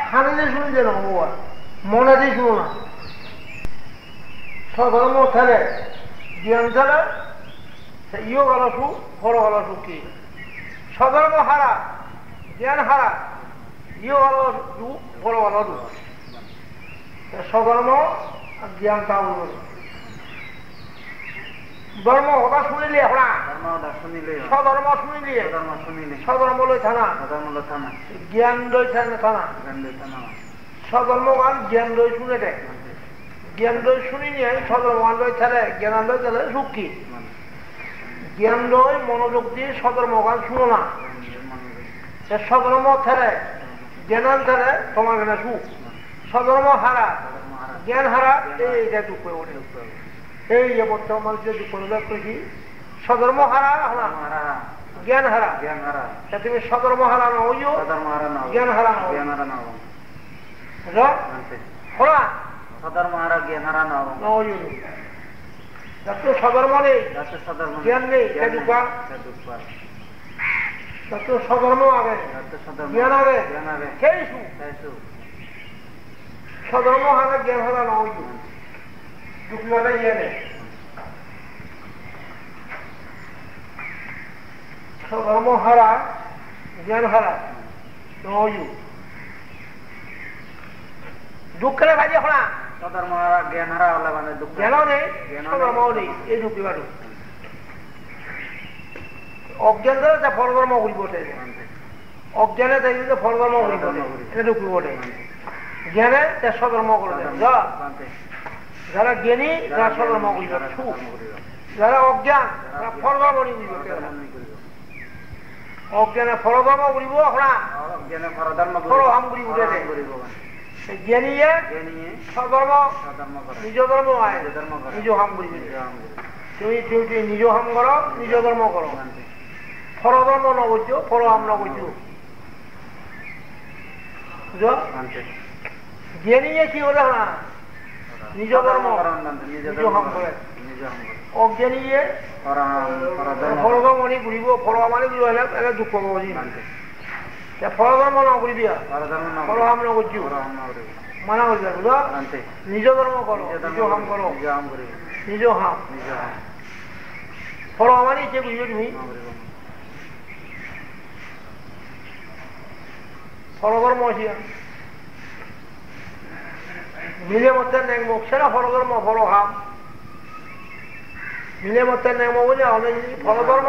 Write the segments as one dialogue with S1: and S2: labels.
S1: হানিলে শুনছে না বাবা, মনে দিয়ে শুনো না। সধর্ম ছেলে জ্ঞান ছেলে ইও গেল সুখ, ফল গেল সুখী। সধর্ম হারা জ্ঞান হারা, ইও গেল দুঃখ, ফল গেল দুঃখ। সধর্ম জ্ঞান তা ধর্ম কথা শুনিলে হরা সধর্ম শুনিলে সধর্ম লই থানা জ্ঞান লই থানা সধর্ম গান জ্ঞান লই শুনে দেয়। জ্ঞান লই শুনি নিয়ে সধর্ম গান লই থালে জ্ঞান লই তাহলে সুখী। জ্ঞান লই মনোযোগ দিয়ে সধর্ম গান শুনো না, সধর্ম থালে জ্ঞান থালে তোমার গানে সুখ। সধর্ম হারা জ্ঞান হারা এইটা দুঃখ ওঠে। এই যে বর্তমান মানুষের দুঃখ উল্লেখ করেছি, সধর্ম হারা জ্ঞান হারা। তুমি সধর্ম হারা নইও, জ্ঞান হারা সধর্ম নেই জ্ঞান নেই, সধর্ম আগে জ্ঞান আগে সেই সুখ। সধর্ম হারা জ্ঞান হারা নয় দুঃখটা ইয়ে নেই। সধর্ম হারা জ্ঞান হারা নয় দুঃখের ভাজি হরা সধর্ম হারা জ্ঞান হারা হলে মানে জ্ঞানও নেই সধর্মও নেই। এই দুঃখী বাড়ু অজ্ঞান ধরে তা ফলধর্ম ঘুরি বসে, অজ্ঞানে তাই যদি ফলধর্ম ঘুরি বসে এটা দুঃখী বটে। জ্ঞানে তা সধর্ম করে দেয়। যারা জ্ঞানী তারা সধর্ম করিব সুখ, যারা অজ্ঞান তারা ফলধর্ম করিব। অজ্ঞানে ফলধর্ম করিব ফলহাম করি উঠে জ্ঞানীয়ে সধর্ম নিজ ধর্ম আয় নিজ হাম করিব। তুমি তুমি নিজ হাম কর নিজ ধর্ম করো, ফলধর্ম নগর্য ফলহাম নগর্য। জ্ঞানীয়ে কি হলে না নিজ ধর্ম নিজ হাম করে, অজ্ঞানীয়ে ফলধর্ম নি ঘুরিব ফলহামানি ঘুরি হলে এটা দুঃখ পাবি। ফলধর্ম নকরিবি ফলহাম নগর্য মানা করবে বুঝলো। নিজ ধর্ম করো নিজ হাম করো নিজ হাম ফলহামানি সে বুঝবে তুমি। ফলধর্ম মিলে মধ্যে নেগমুখ সেটা ফলধর্ম ফলহাম মিলে মধ্যে নেগম বলে ফলধর্ম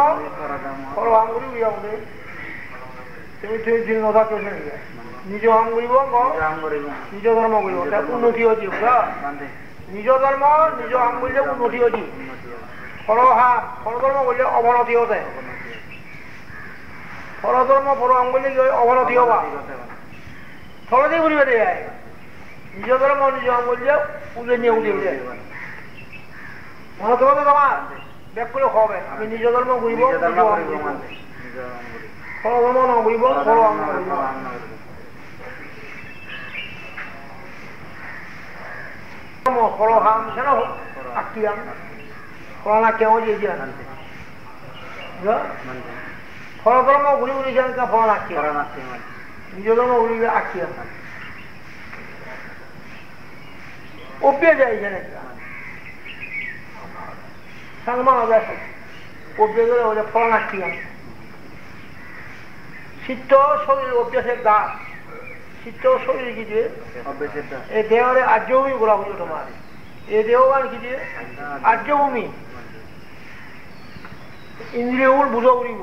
S1: ফলহাম করি তুমি তুমি দিন কথা কেউ নিজ হাম করিব নিজ ধর্ম করিব উন্নতি হচ্ছে নিজ ধর্ম নিজ হাম করলে উন্নতি হচ্ছে। ফলহাম ফলধর্ম করলে অবনতি হতে, ফলধর্ম ফলহাম করলে কি অবনতি হবা ফলতেই ঘুরিবে দেয়। নিজ ধর্ম নিজ হাম করলে উঠে নিয়ে উঠে উঠে মনে তোমাকে তোমার ব্যাগ করে হবে। আমি নিজ ধর্ম ঘুরিব ফলধর্ম ন ঘুরিব ফলহাম ঘুরিব। ফলহাম সেন আঁকিয়াম ফলনা কেউ যে ফলধর্ম ঘুরি ঘুরি ফল আঁকিয়া নিজ ধর্ম ঘুরি আঁকিয়া ওপিয়ে যায় এখানে সালমান ওপিয়ে গেলে ওটা ফল আঁকিয়া চিত্ত শরীর অভ্যাসের দাস চিত্ত শরীর কি দিয়ে এই দেহরে আর্যভূমি বলা হলো তোমার এই দেহগান কি দিয়ে আর্যভূমি ইন্দ্রিয়গুলো বুঝা উড়িব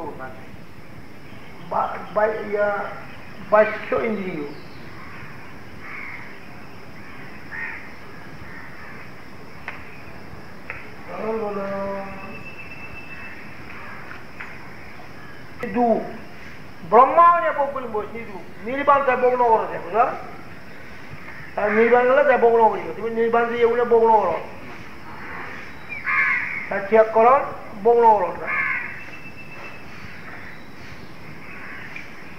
S1: বাহ্য ইন্দ্রিয় দু ব্রহ্মা বলি বলছি নির্বাণ তাই বগ্ন করো বুঝা তার নির্বাণ গেলে তাই বগ্ন করিব। তুমি নির্বাণ দিয়ে বলে বগ্ন করো তার ত্যাগ করো বগ্ন করো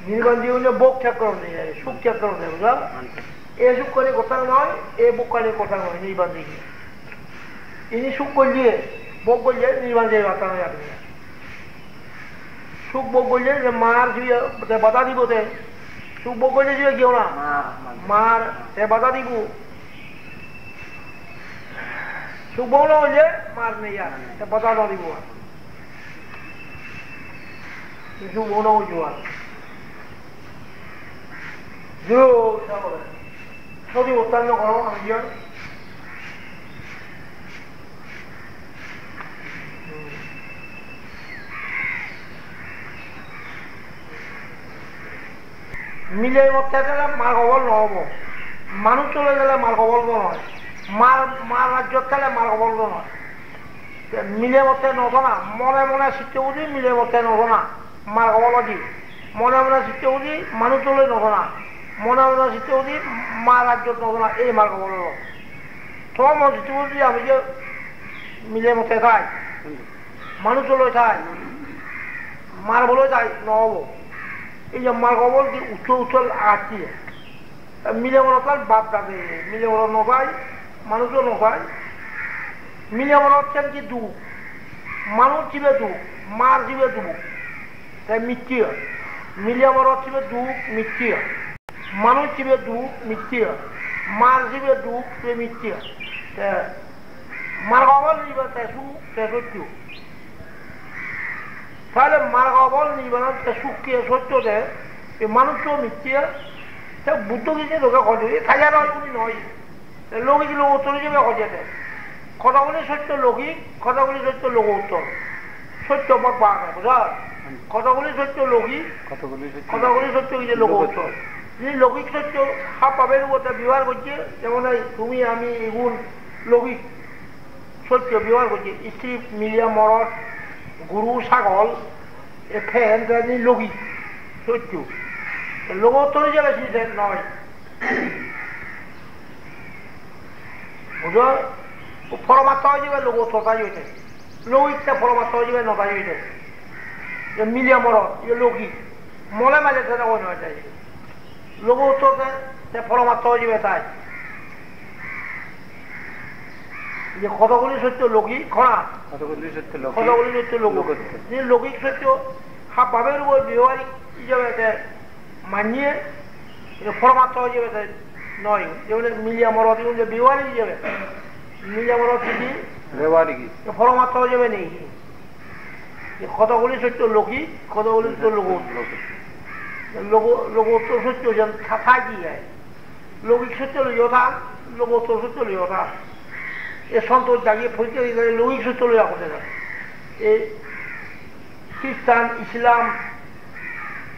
S1: নির্বাণ দিয়ে বলে বোক ত্যাগ করো নেই সুখ ত্যাগ করো নেই বুঝা। এ সুখ করে কথা নয় এ বোক করে কথা নয় নির্বাণ দিয়ে ইনি সুখ করলিয়ে বোক করলে নির্বাণ দিয়ে বার্তা নয় আপনি সুখ বোক করলে মার বাধা দিব সুখ ভোগ করতে যাবে কেউ না মার সে বাধা দিব সুখ ভোগ না হইলে মার নেই আর সে বাধা না দিব সুখ ভোগ না হইব আর যদি উত্তান্ন করো আমি মিলে মধ্যে গেলে মার খবর নহব মানুষ চলে গেলে মার খবর নয় মার রাজ্যত গেলে মার খবর নয় মিলে মধ্যে নজনা মনে মনে শিখতে বুঝি মিলে মধ্যে নজনা মার খবর দি মনে মনে শিখতে বুঝি মানুষ চলে নজনা মনে মনে শিখতে বুঝি মা রাজ্যত নজনা এই মার খবর তোমার মনে শিখতে বুঝি আমি যে মিলে মধ্যে খাই মানুষ চলে খাই মার বলে যাই নহব এই যে মার খবর কি উচ্চল উচ্চল আসছি মিলে মনে বাপ দাদে মিলে মনে নপাই মানুষও নপাই মিলে মনে হচ্ছেন কি দুঃখ মানুষ জীবে দুঃখ মার জীবে দুঃখ তাই মৃত্যু মিলে মনে হচ্ছে দুঃখ মৃত্যু মানুষ জীবে দুঃখ মৃত্যু মার জীবে দুঃখ সে মৃত্যু মার খবর নিবে তেসু তেসত্য তাহলে মার খবর নিবে না সুখকে সত্য দেয় এই মানুষও মিথ্যে বুদ্ধ কিছু লোকে খোঁজে খাইয়া নয় উনি নয় লৌকিক লোক উত্তর হিসেবে খোঁজে দেয় কথাগুলি সত্য লৌকিক কথাগুলি সত্য লোক উত্তর সত্য মত পাওয়া যায় বুঝা কথাগুলি সত্য লৌকিক কথাগুলি সত্য কিছু লোক উত্তর যিনি লৌকিক সত্য হাফ পাবের উপর ব্যবহার করছে যেমন তুমি আমি এগুন লৌকিক সত্য ব্যবহার করছে স্ত্রী মিলিয়া মরদ গরু ছাগল ফ্যান লৌকিক সত্য লোকোত্তর হিসেবে বেশি নয় বুঝো পরমাত্মা হিসেবে লোকোত্তরটাই হয়েছে লৌকিকটা পরমাত্মা হিসেবে নটাই হয়েছে মিলিয়া মরদ ইয়ে লৌকিক মনে মাঝে সেটা অন্য হয়ে যায় লোকোত্তরতে সে পরমাত্মা হিসেবে তাই যে কতগুলি সত্য লৌকিক খরা কতগুলি সত্য লোক লৌকিক সত্য হাফ ভাবের উপর ব্যবহারিক হিসেবে মানিয়ে পরমাত্মা হিসেবে নয় যেমন মিলিয়া মরদ যে ব্যবহারিক হিসেবে মিলিয়া মরদ কি পরমাত্মা হিসেবে নেই কতগুলি সত্য লৌকিক কতগুলি সত্য লোকোত্তর সত্য যেন থাকি যায় লৌকিক সত্য লইয়া লোকোত্তর সত্য লইয়া এ সন্তোষ জাগিয়ে পরিচয় দিলে লৌকিক সত্য লইয়া করতে যায় এই খ্রিস্টান ইসলাম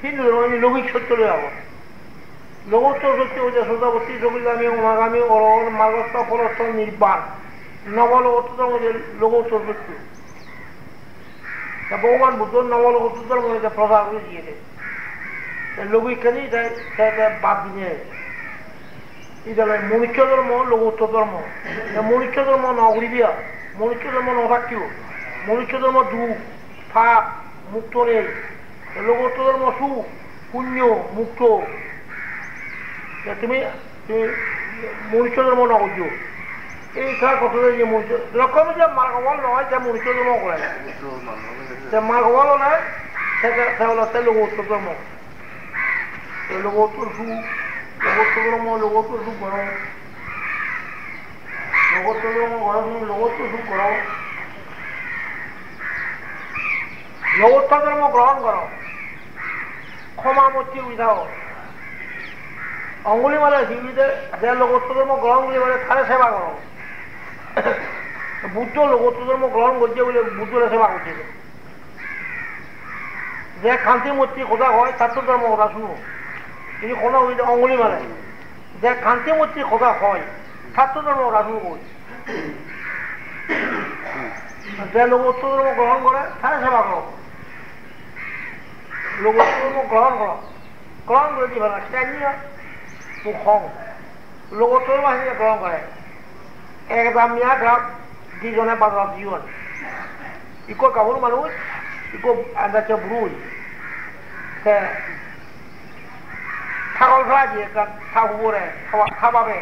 S1: হিন্দু ধর্ম লৌকিক সত্য লইয়া করে লোকোত্তর সত্য হচ্ছে শ্রোতাবর্তী সবিগামী অনাগামী অরহণ মার্গস্থ ফলস্থ নির্বাণ নবলোকোত্তর মধ্যে লোকোত্তর সত্য ভগবান বুদ্ধ নবলোকোত্তর মধ্যে প্রচার করে দিয়েছে লৌকিকখানেই বাদ দিয়ে ইদালে মনুষ্য ধর্ম লোকোত্তর ধর্ম মনুষ্য ধর্ম নগরী দিয়া মনুষ্য ধর্ম নথাকিও মনুষ্য ধর্ম দুঃখ ফাপ মুক্ত নেই লোকোত্তর ধর্ম সুখ পুণ্য মুক্ত তুমি মনুষ্য ধর্ম নগর্য এই খেলার কথা যে মনুষ্য লক্ষ্য যে মার্গবল নয় সে মনুষ্য ধর্ম করে সে মার্গবল নয় সে হল সে লোকোত্তর ধর্ম লোকোত্তর সুখ লোকোত্তর ধর্ম লোকোত্তর সুখ করো লোকোত্তর ধর্ম করো তুমি লোকোত্তর সুখ করো লোকোত্তর ধর্ম গ্রহণ করো ক্ষমা মূর্তি উঠাও অঙ্গুলি মালে শিবিতে যে লোকোত্তর ধর্ম গ্রহণ করে বলে তারে সেবা করো বুদ্ধ লোকোত্তর ধর্ম গ্রহণ করছে বলে বুদ্ধরে সেবা করছে যে খান্তি মূর্তি কথা হয় ছাত্র ধর্ম কথা শুনো কিন্তু কোনো অঙ্গুলি মালে যে খান্তি মূর্তি কথা হয় ছাত্র ধর্ম কথা শুনো কই যে লোকোত্তর ধর্ম গ্রহণ করে তারে সেবা করো লোকোত্তর ধর্ম গ্রহণ করো গ্রহণ করে দিবে না সেটা নিয়ে খং লোকোত্তর বাহিনী গ্রহণ করে একদম মিয়া গ্রাম দুজনে বাজার জীবন ইকো গাভরু মানুষ ইকো আন্দাজে বুড়ুই ছাগল ফেলা দিয়ে থাকবো খাবাবে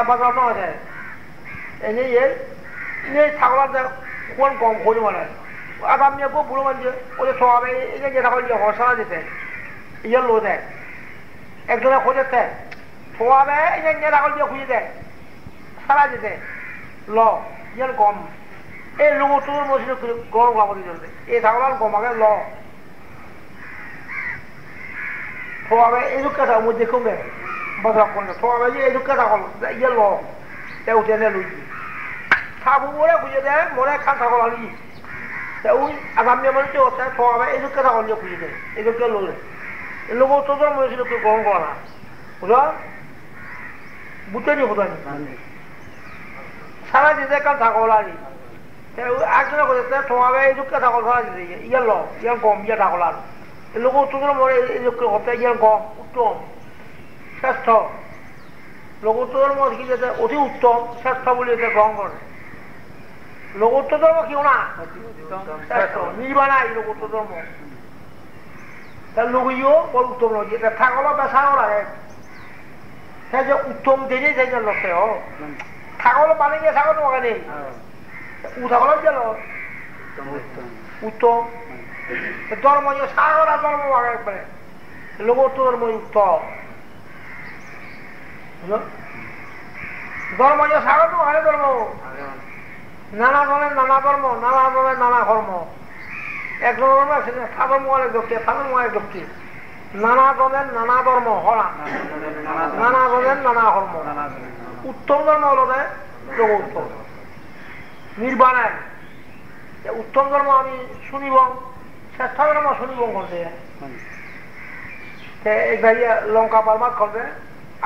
S1: বাজার নয় যায় এনে ছাগলের কোন কম খোঁজ মানে আগাম মিয়া গো বুড়ো মানুষ ওদের সবাই এই যে ছাগল দিয়ে হসানা দিতে ইয়ে লো দেয় একজনে খোঁজেতে ছোয়াবে এই যে রাখল দিয়ে খুঁজে দেয় সারা যেতে ল ইয়ার গম এই লোক তোর মসজিদ গরম গামতি চলতে এই ছাগলার গমাকে ল ছোয়াবে এই দুঃখে থাকো মধ্যে কমে বদলা করলে ছোয়াবে যে এই দুঃখে থাকল ইয়ে ল তে উঠে নে লুইছি সাবু বলে খুঁজে দেয় মনে খান ছাগল আলি তে ওই আগামী মানুষ হচ্ছে ছোয়াবে এই দুঃখে থাকল দিয়ে খুঁজে দেয় এই দুঃখে লোলে লোক তোর মসজিদ গরম করা না বুঝলো বুঝতে নি বোঝানি সারা দিতে কাল ছাগল আলি একজনে করতে তোমাকে এই দুঃখে ছাগল সারা দিতে ইয়ার ল ইয়ার গম ইয়া ছাগল আর লোক উত্তর মরে এই দুঃখে হতে ইয়ার গম উত্তম শ্রেষ্ঠ লোক উত্তর মত কি যেতে অতি উত্তম শ্রেষ্ঠ বলে এতে গ্রহণ করে লোক উত্তর ধর্ম কেউ না শ্রেষ্ঠ নির্বাণাই লোক উত্তর ধর্ম তার লোকইও বল উত্তম নয় যেটা ছাগল বেসানো লাগে সে যে উত্তম দিনে সেই জন্য লক্ষ্য ছাগল পানি গিয়ে ছাগল তোমাকে নেই ছাগল গেল উত্তম ধর্ম সাগরা ধর্ম একবারে লোক ধর্ম উত্তম ধর্ম সাগর তো আগে ধর্ম নানা ধরনের নানা ধর্ম নানা ধরনের নানা ধর্ম এক ধর্ম আছে সাধর্ম অনেক ব্যক্তি সাধর্ম অনেক ব্যক্তি নানা ধরনের নানা ধর্ম হরা নানা ধরনের নানা ধর্ম উত্তম ধর্ম হল লোক উত্তম নির্বাণায় উত্তম ধর্ম আমি শুনিব শ্রেষ্ঠ ধর্ম শুনিব করতে লঙ্কা পারমাত করবে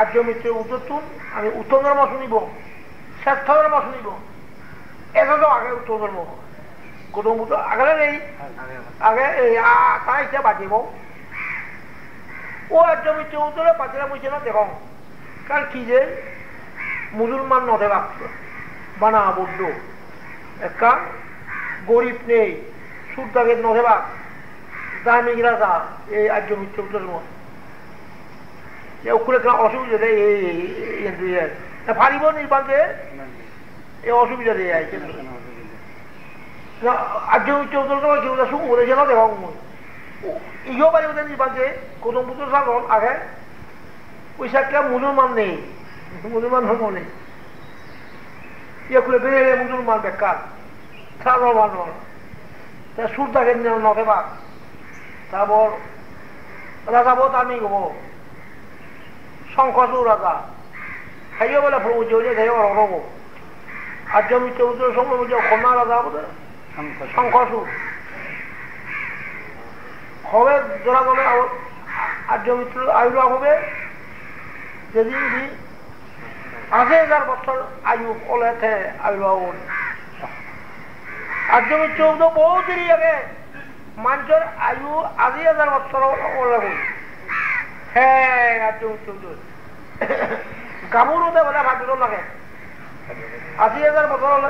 S1: আর্য মিত্র উত্তর আমি উত্তম ধর্ম শুনিব শ্রেষ্ঠ ধর্ম শুনিব এটা তো আগে উত্তম ধর্ম গৌতম বুদ্ধ আগে নেই আগে তাই এতিয়া বাজিব ও আর্য মিত্র উত্তরে পাতিরা বুঝছে না দেখ কারণ কি যে মুসলমান নদে বাক্স বানা বড্ড একটা গরিব নেই সুরদাগের নথেবা দামিক রাজা এই আর্য মিত্র উত্তর ওখানে অসুবিধা দেয় এই ফারিব নির্বাণে এই অসুবিধা দিয়ে যায় আর্য মিত্র উত্তর কেউ সুখ বলেছে না দেখো ইও পারি ওদের নির্বাণে গৌতম বুদ্ধ সাগর আগে ওই সাইডটা মুসলমান নেই মুসলমান ধর্ম নেই ইয়ে খুলে বেরিয়ে মুসলমান বেকার সাধারণ মানুষ সুরদাকে নথেবা তারপর রাজা বো তার মেয়ে হবো শঙ্করসুর রাজা খাইও বলে প্রভু জড়িয়ে খাইও রব আর্য মিত্র উত্তর সময় বুঝে কন্যা রাজা বোধ শঙ্করসুর হবে জোড়া বলে আর্য মিত্র আয়ুর্ভাব হবে যেদিন 80,000 বছর আয়ু ওলেতে আয়ুর্ভাব আর্য মিত্র তো বহু দেরি আগে মানুষের আয়ু 80,000 বছর ওলে হ্যাঁ আর্য মিত্র গামুর হতে বলে ভাবিল লাগে 80,000 বছর হলে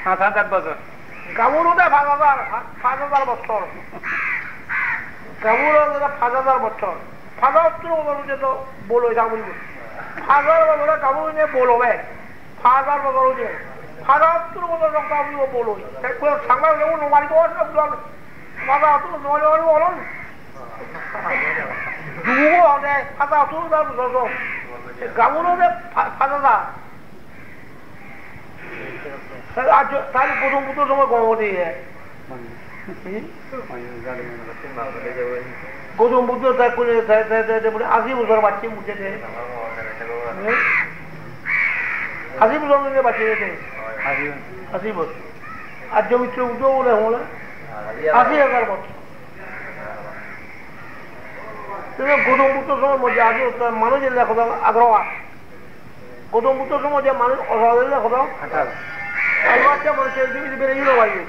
S1: 5,000 বছর গামুর হতে 5,000 বছর গামুর হতে 5,000 বছর 5,000 বছর তো বলো গামুর 5,000 বছরে গামুর নিয়ে বলবে 5,000 বছর নিয়ে 5,000 বছর গামুর বলো সাংবাদ নোমারি তো মাথা নোমারি বলো দুগো হবে 5,000 বছর গামুর হতে 5,000 তাহলে প্রথম পুত্র সময় গম দিয়ে গৌতম বুদ্ধ 80 বছর বাচ্চি মুখে 80 বছর বাচ্চা 80 বছর আর্য মিত্র বুদ্ধ বলে হলে 80,000 বছর গৌতম বুদ্ধ সময় মধ্যে আগে মানুষের লেখা আগ্রহ গৌতম বুদ্ধ সময় যে মানুষ অসহায় লেখা বাচ্চা মানুষের বেড়ে গেল বাইরে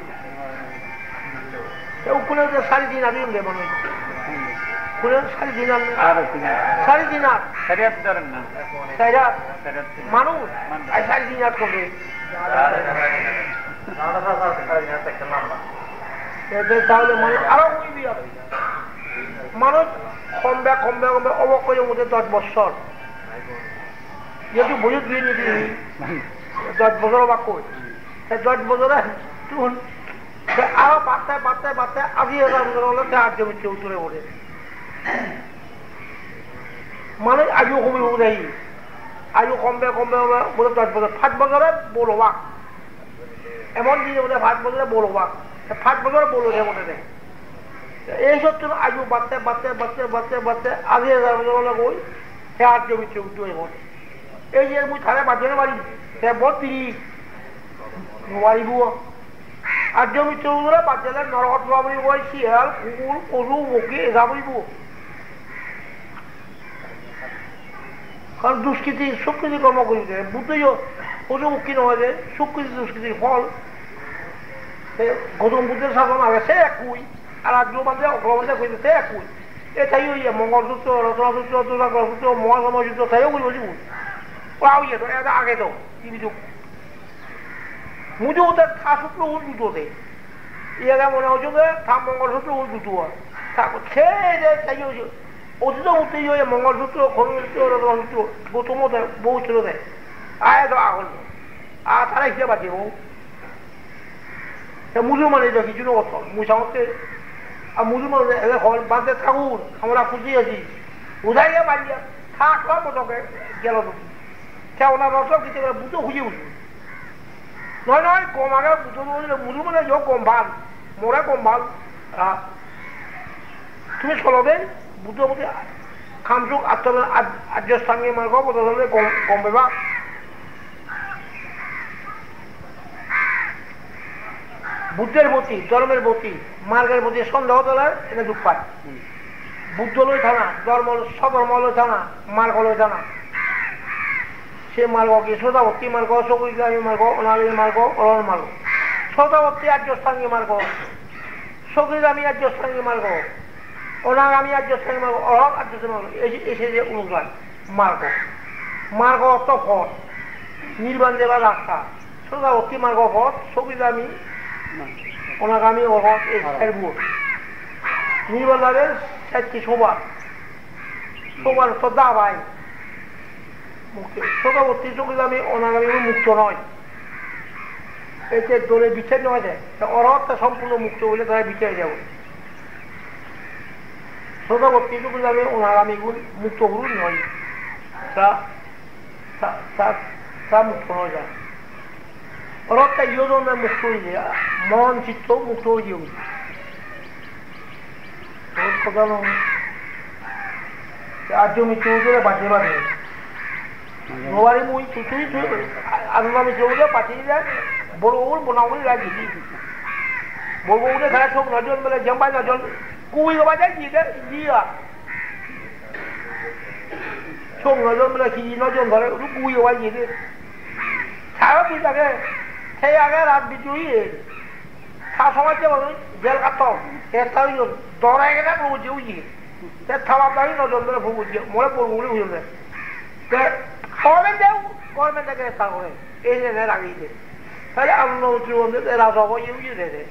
S1: খুলে 3.5 আগে মানুষ খুলে 3.5 মানুষ 3.5 করবে তাহলে মানুষ আরো মানুষ কমবে কমবে কমবে অবক্ষয়ের মধ্যে 10 বছর যেহেতু বুঝে দিয়ে নিবি 10 বছর বা কই 10 বছরে আরো বাড়তে বাড়তে বাড়তে 80,000 বছর হলে আর্য মিত্র উত্তরে ওঠে মানে আয়ু কমিব দেই আয়ু কমবে কমবে বোধ 10 বছর 5 বছরে বড় হওয়া এমন দিনে বোধ 5 বছরে বড় হওয়া 5 বছরে বড় হয়ে মনে দেয় এইসব জন্য আয়ু বাড়তে বাড়তে বাড়তে বাড়তে বাড়তে 80,000 বছর হলে কই সে আর জমি চৌদ্দ এমন এই যে মুই থালে বাজনে বাড়ি সে বত্রি বাড়িব আর জমি চৌধুরে বাজলে নরকত বাবুরি বই শিয়াল কুকুর পশু বকি এগা বইব কারণ দুষ্কৃতি সুকৃতি কর্ম করিতে বুদ্ধইও পশু মুক্তি নহয় যে সুকৃতি দুষ্কৃতির ফল গৌতম বুদ্ধের শাসন আগে সে একই আর আগ্র বান্ধে অগ্রবান্ধে কইতে সে একই এ তাই হইয়া মঙ্গলসূত্র রচনাসূত্র দুর্গাসূত্র মহাসমসূত্র তাইও বলবো জীবন পাও ইয়ে তো এটা আগে তো তিনি যুগ মুজো ওদের থা সূত্র উল দুটো দে ইয়ারা মনে হচ্ছে যে থা মঙ্গলসূত্র উল দুটো সে যে তাই হয়েছে অতীত উঠতে হয়ে মঙ্গলসূত্র খনসূত্র রচনাসূত্র গৌতম বহু ছিল দেয় আয় তো আগল আর তারা হিসেবে বাঁচিব মুসলমান এটা কিছু নগত মুসামতে আর মুসলমান বাঁধতে থাকুন আমরা খুশি আছি উদাইয়া বাড়িয়া থাকলাম মোটকে গেল সে ওনার রসব দিতে গেলে বুঝতে খুঁজে উঠল নয় নয় কম আগে বুঝতে মুসলমানের যোগ কম ভাল মোরা কম ভাল তুমি চলবেন বুদ্ধ মধ্যে খামসুক আর্যস্থানীয় মার্গ বোধ কম পেবা বুদ্ধের প্রতি ধর্মের প্রতি মার্গের প্রতি সন্দেহ তোলার এটা দুঃখ পায় বুদ্ধ লই থানা ধর্ম সধর্ম লই থানা মার্গ লই থানা সে মার্গ কি শ্রোতাবর্তী মার্গ সকৃতি মার্গ অনালী মার্গ অরণ মার্গ শ্রোতাবর্তী আর্যস্থানীয় মার্গ সকৃতি আর্যস্থানীয় মার্গ অনাগামী আর্যস্থানীয় মার্গ অরণ আর্যস্থানীয় মার্গ এসে যে অনুগান মার্গ মার্গ অর্থ পথ নির্বাণ দেবার রাস্তা শ্রোতাবর্তী মার্গ পথ সকৃতি অনাগামী অহত এই চারবুর নির্বাণের 4টি সবার তো দাবাই শ্রোতাবর্তী সকৃতি অনাগামী মুক্ত নয় এতে দলে বিচার নয় যায় অরহতটা সম্পূর্ণ মুক্ত হলে তারা বিচার যাব শ্রোতাবর্তী সকৃতি অনাগামী গুণ মুক্ত গুণ নয় তা মুক্ত নয় যায় অরহতটা ইয়োজনে মুক্ত হয়ে যায় মন চিত্ত মুক্ত হয়ে যাবে কথা নয় আর্য মিত্র বাঁচিয়ে বাঁধে নবারি মুই তুই আনন্দ মিত্র পাঠিয়ে যায় বড় বউর বোনাগুলি রাজি বড় বউরে খেলা চোখ নজন বলে জম্বাই নজন কুই গবা যায় জিয়া চোখ নজন বলে কি নজন ধরে কুই গবা জিয়ে ছাড়া তুই তাকে সেই আগে রাত বিচুই তা সময় জেল কাট দরাই গেলে ভুগুছে উজিয়ে থাবা পাই নজন ধরে ভুগুছে মনে পড়বো বলে বুঝলে গভর্নমেন্ট গ্রেফতার করে এই জেনে লাগিয়েছে তাহলে আনন্দ উত্তর রাজা হয়ে উজিয়ে দে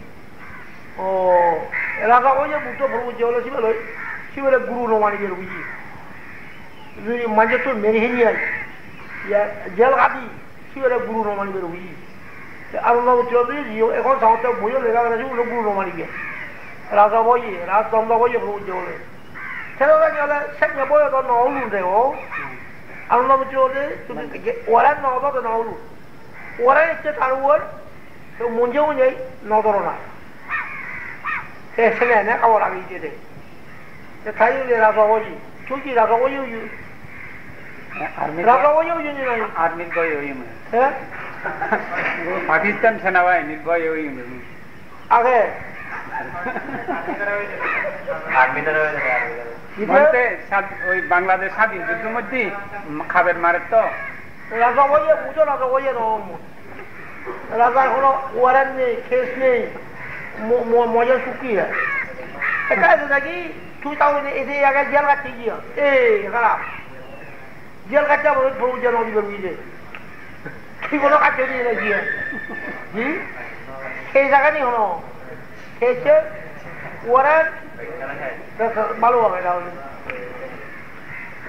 S1: ও রাজা হয়ে বুদ্ধ ভুগুছে হলে শিবের গুরু নমানিকের বুঝি মাঝে তো মেরে নিয়ে জেল কাটি শিবের গুরু নমানিকের বুঝি আনন্দ উত্তর এখন সামর্থ্য বইও লেখা গেছে গুরু নমানিকে রাজা বইয়ে রাজদণ্ড বইয়ে ভুগুছে বলে সেটা গেলে সেখানে বইয়ে তো নহলু দেখো আনন্দ মিত্র ওরা নগদ নহলু ওরা ইচ্ছে তার উপর তো মুঞ্জে মুঞ্জেই নদর না সেখানে এনে খাবার লাগিয়েছে রে তাই রাজা বই তুই কি রাজা বই রাজা বই নাই
S2: আর নির্ভয় হ্যাঁ পাকিস্তান সেনাবাহিনীর ভয়
S1: আগে
S2: ওই বাংলাদেশ স্বাধীন যুদ্ধের মধ্যে খাবের মারে তো
S1: রাজা বইয়ে বুঝো রাজা বইয়ে রাজার কোনো ওয়ারেন্ট নেই কেস নেই মজা শুকিয়ে নাকি তুই তাও এদের আগে জেল কাটতে গিয়া এই খারাপ জেল কাটতে আমার যেন অধিকার বুঝে তুই কোনো কাটতে দিয়ে না গিয়া সেই জায়গা নেই হলো খেয়েছে ওয়ারেন্ট ভালো হবে তাহলে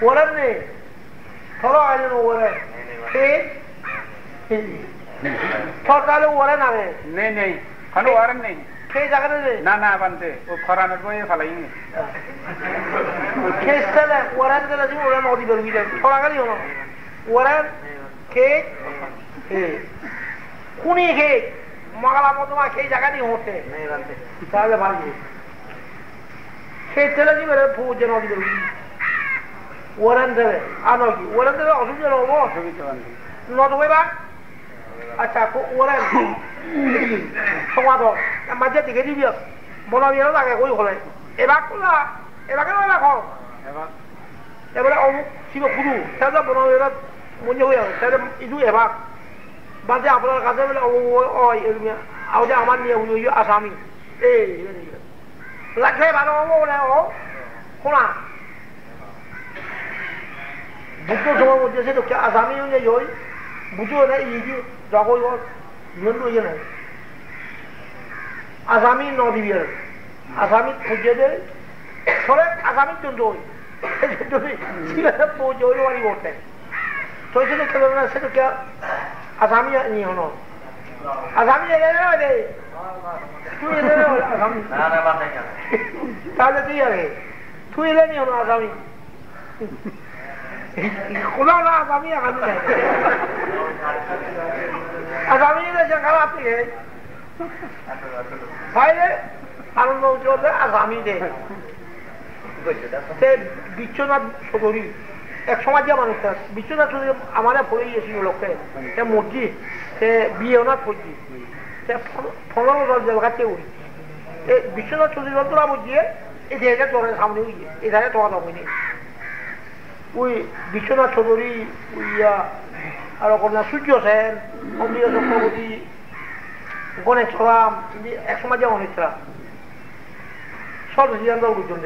S1: ওয়ারেন্ট নেই ধরো আইলেন ওয়ারেন্ট সরকারে ওয়ারেন্ট আগে
S2: নেই কোনো ওয়ারেন্ট নেই
S1: খেয়ে জায়গাটা রে
S2: না না বানতে ও ফরানের বইয়ে ফেলাই
S1: খেয়ে তাহলে ওরান তাহলে তুমি ওরা নদী বেরোবি যায় ছড়া গাড়ি হলো ওরান খেয়ে খুনি খেয়ে মগালা মতমা খেয়ে জায়গা দিয়ে হতে তাহলে ভালো খেয়ে তেলে দিবে পৌঁছে নদী বেরোবি ওরান দেবে আর নয় কি ওরান দেবে অসুবিধা হবো নদী বা আচ্ছা ওরান সমাধক মাঝে দিকে দিবি বনাবিয়ারও লাগে কই হলে এবার করলা এবারে এবার কর এবারে অমুক ছিল খুদু সেটা বনাবিয়ার মনে হয়ে যাবে সেটা ইদু এবার বাদে আপনার কাছে বলে ও যে আমার নিয়ে হইল আসামি এই লাগলে ভালো হবো বলে ও শোনা বুদ্ধ সময় মধ্যে সে তো আসামি হয়ে যাই বুঝো না এই যে জগৎ নিয়ন্ত্রণ হয়ে যায় আসামি ন দিবি আসামি খুঁজে দে সরে আসামির জন্য পৌঁছে হইল বাড়ি করতে তো সেটা খেলো না সেটা কে আসামি নিয়ে হলো আসামি এলে রে তুই এলে আসামি তাহলে তুই আগে তুই এলে নিয়ে হলো আসামি কোনো না আসামি আসামি আসামি খারাপ থেকে তাইলে আনন্দ উজ্জ্বলে আসামি দে বিশ্বনাথ চৌধুরী এক সমাজ যে মানুষটা বিশ্বনাথ চৌধুরী আমার পড়ে গিয়েছিল লোককে সে মসজি সে বিয়ে না পড়ছি সে 15 জেল কাটতে উঠি এই বিশ্বনাথ চৌধুরী তোরা বুঝিয়ে এই জায়গা তোর সামনে গিয়ে এই জায়গায় তোমার জমি ওই বিশ্বনাথ চৌধুরী ইয়া আর কন্যা সূর্য সেন অমৃত চক্রবর্তী গণেশ রাম এক সময় যেমন হয়েছিলাম সব সিদ্ধান্ত বুঝছেন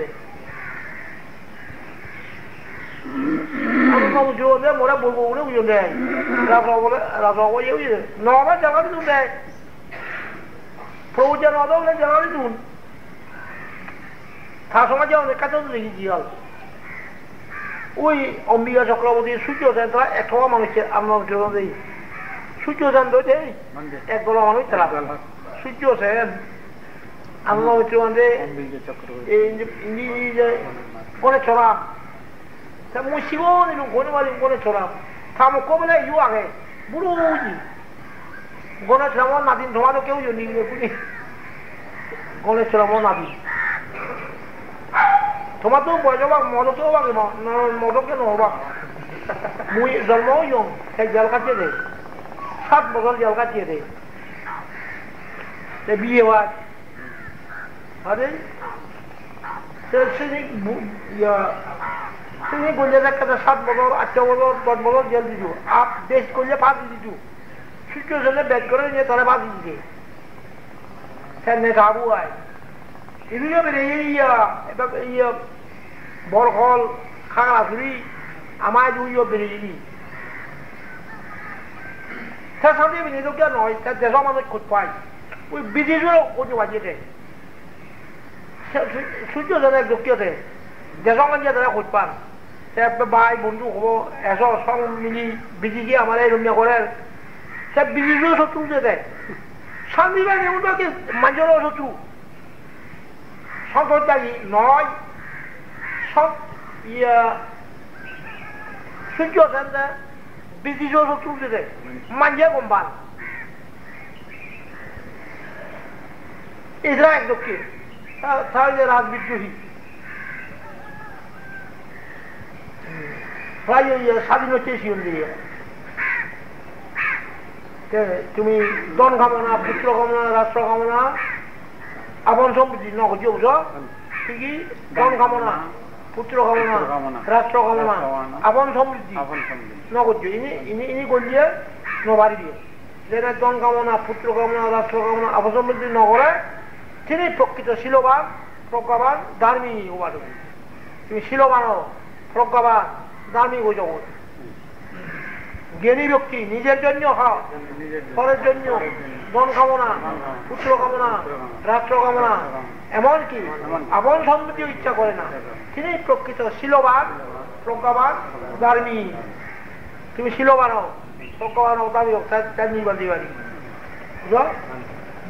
S1: মোরা বলবো বলে বুঝুন দেয় রাজা বলে রাজা বলে নবার জায়গা দিতুন দেয় প্রভু যে নদা বলে জায়গা দিতুন তার সময় যেমন কাছেও দেখেছি আর ওই অম্বিকা চক্রবর্তী সূর্য সেন তারা একটা মানুষের আমরা দিই সূর্য সেন তো একদল মানুষ তারা সূর্য সেন আমরা গণেশ ছড়াম মই শিব নিলু গণেশ ছড়াম থাম কবলে ইউ আগে বুড়ো গণেশ রামর নাদিন ধোয়ানো কেউ নিয়ে গণেশ ছড়ামর নাদিন তোমার তো বয়স হবাক মদকেও বাকি মদকে নহবাক মুই জন্মও ইয়ং সেই জেল কাটিয়ে দে 7 বছর জেল কাটিয়ে দে বিয়ে হয় আরে তুমি বললে একটা 7 বছর 8 বছর 10 বছর জেল দিত আপ দেশ করলে ফাঁসি দিত সূর্য জেলে ব্যাগ করে নিয়ে তারা ফাঁসি দিতে সে নেতা আবু হয় এদিকে বেরিয়ে ইয়া বরফল খাগড়াছড়ি আমার দুইও বেরিয়ে দিবি তার সাথে বিনিয়োগ নয় তার দেশের মানুষ খোঁজ পায় ওই বিদেশেরও খোঁজ বাজিয়ে দেয় সূর্য যেন এক দক্ষিণতে দেশের মানুষ তারা খোঁজ পান ভাই বন্ধু হব এসো সং মিলি বিজি গিয়ে আমার এই রুমিয়া করে সে বিদেশেরও শত্রু দেয় শান্তি বাহিনী এমনটাকে মানুষেরও শত্রু সন্তর্যাগী নয় সূর্য সেন ব্রিটিশের শত্রু দেয় মাঞ্জা কোম্পান এরা এক দক্ষিণ তাহলে রাজবিদ্রোহী প্রায় স্বাধীন হচ্ছে শিওন দিয়ে তুমি দন কামনা পুত্র কামনা রাষ্ট্র কামনা আপন সম্পত্তি নগদ বুঝো ঠিকই দন কামনা পুত্র কামনা রাষ্ট্র কামনা আপন সমৃদ্ধি নগদ ইনি করলে নবাড়ি দিয়ে যেটা দন কামনা পুত্র কামনা রাষ্ট্র কামনা আপন সমৃদ্ধি নগরে তিনি প্রকৃত শিলবান প্রজ্ঞাবান ধার্মিক হবার তুমি শিলবান প্রজ্ঞাবান ধার্মিক হয়ে জগৎ জ্ঞানী ব্যক্তি নিজের জন্য খাও পরের জন্য ধন কামনা পুত্র কামনা রাষ্ট্র কামনা এমনকি আপন সমৃদ্ধি ইচ্ছা করে না তিনি প্রকৃত শিলবান প্রজ্ঞাবান ধার্মিক তুমি শিলবান হও প্রজ্ঞাবান হও ধার্মিক হোক তার নির্বাচী বাড়ি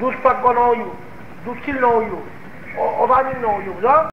S1: দুষ্প্রাজ্ঞ নয় 두칠 넣어요. 어다니 넣어요. 그죠?